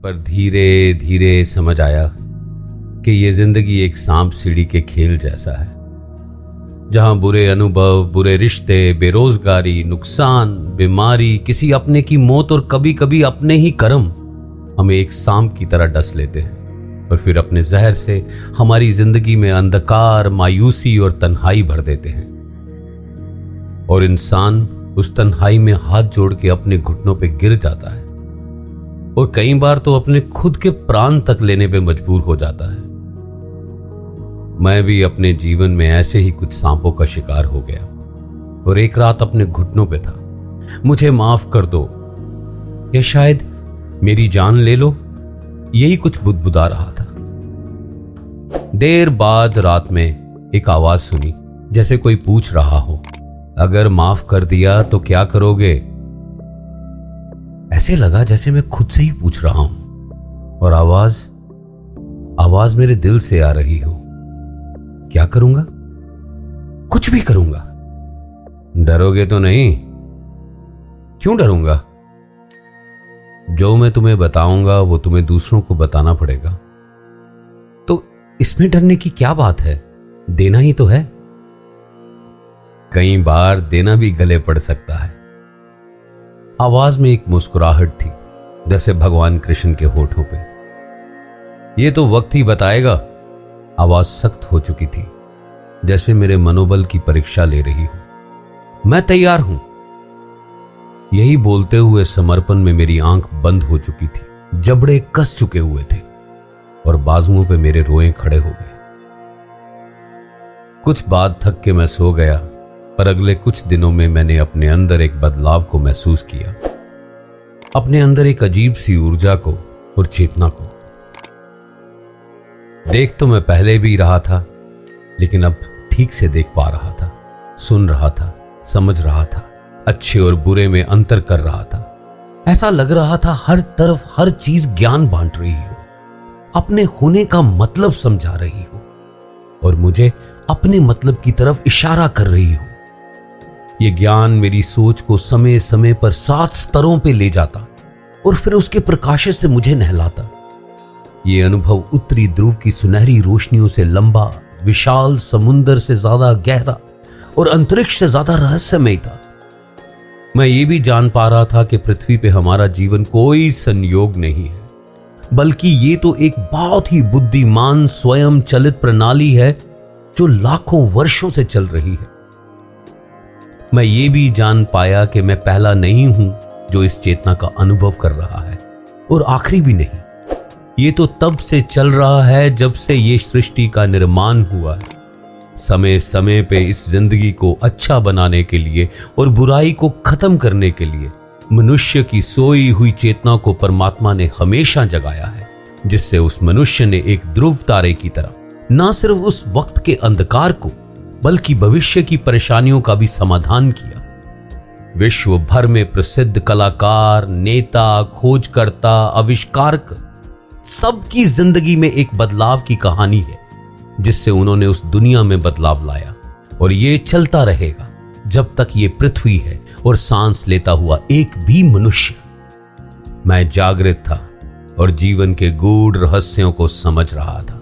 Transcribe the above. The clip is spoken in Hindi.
पर धीरे धीरे समझ आया कि ये जिंदगी एक सांप सीढ़ी के खेल जैसा है, जहां बुरे अनुभव, बुरे रिश्ते, बेरोजगारी, नुकसान, बीमारी, किसी अपने की मौत और कभी कभी अपने ही कर्म हमें एक सांप की तरह डस लेते हैं और फिर अपने जहर से हमारी जिंदगी में अंधकार, मायूसी और तन्हाई भर देते हैं। और इंसान उस तन्हाई में हाथ जोड़ के अपने घुटनों पे गिर जाता है और कई बार तो अपने खुद के प्राण तक लेने पे मजबूर हो जाता है। मैं भी अपने जीवन में ऐसे ही कुछ सांपों का शिकार हो गया और एक रात अपने घुटनों पे था, मुझे माफ कर दो या शायद मेरी जान ले लो, यही कुछ बुदबुदा रहा था। देर बाद रात में एक आवाज सुनी, जैसे कोई पूछ रहा हो, अगर माफ कर दिया तो क्या करोगे? ऐसे लगा जैसे मैं खुद से ही पूछ रहा हूं और आवाज मेरे दिल से आ रही हो। क्या करूंगा? कुछ भी करूंगा। डरोगे तो नहीं? क्यों डरूंगा? जो मैं तुम्हें बताऊंगा वो तुम्हें दूसरों को बताना पड़ेगा, तो इसमें डरने की क्या बात है? देना ही तो है। कई बार देना भी गले पड़ सकता है। आवाज में एक मुस्कुराहट थी, जैसे भगवान कृष्ण के होठों पे। ये तो वक्त ही बताएगा। आवाज सख्त हो चुकी थी, जैसे मेरे मनोबल की परीक्षा ले रही हो। मैं तैयार हूं। यही बोलते हुए समर्पण में मेरी आंख बंद हो चुकी थी, जबड़े कस चुके हुए थे और बाजुओं पे मेरे रोए खड़े हो गए। कुछ बाद थक के मैं सो गया, पर अगले कुछ दिनों में मैंने अपने अंदर एक बदलाव को महसूस किया, अपने अंदर एक अजीब सी ऊर्जा को और चेतना को। देख तो मैं पहले भी रहा था, लेकिन अब ठीक से देख पा रहा था, सुन रहा था, समझ रहा था, अच्छे और बुरे में अंतर कर रहा था। ऐसा लग रहा था हर तरफ हर चीज ज्ञान बांट रही हो, अपने होने का मतलब समझा रही हो और मुझे अपने मतलब की तरफ इशारा कर रही हो। ये ज्ञान मेरी सोच को समय समय पर 7 स्तरों पे ले जाता और फिर उसके प्रकाश से मुझे नहलाता। ये अनुभव उत्तरी ध्रुव की सुनहरी रोशनियों से लंबा, विशाल, समुंदर से ज्यादा गहरा और अंतरिक्ष से ज्यादा रहस्यमय था। मैं ये भी जान पा रहा था कि पृथ्वी पे हमारा जीवन कोई संयोग नहीं है, बल्कि ये तो एक बहुत ही बुद्धिमान स्वयं चलित प्रणाली है जो लाखों वर्षों से चल रही है। मैं ये भी जान पाया कि मैं पहला नहीं हूं जो इस चेतना का अनुभव कर रहा है और आखिरी भी नहीं। ये तो तब से चल रहा है जब से ये सृष्टि का निर्माण हुआ है। समय समय पे इस जिंदगी को अच्छा बनाने के लिए और बुराई को खत्म करने के लिए मनुष्य की सोई हुई चेतना को परमात्मा ने हमेशा जगाया है, जिससे उस मनुष्य ने एक ध्रुव तारे की तरह न सिर्फ उस वक्त के अंधकार को बल्कि भविष्य की परेशानियों का भी समाधान किया। विश्व भर में प्रसिद्ध कलाकार, नेता, खोजकर्ता, आविष्कारक, सबकी जिंदगी में एक बदलाव की कहानी है, जिससे उन्होंने उस दुनिया में बदलाव लाया और ये चलता रहेगा जब तक ये पृथ्वी है और सांस लेता हुआ एक भी मनुष्य। मैं जागृत था और जीवन के गूढ़ रहस्यों को समझ रहा था।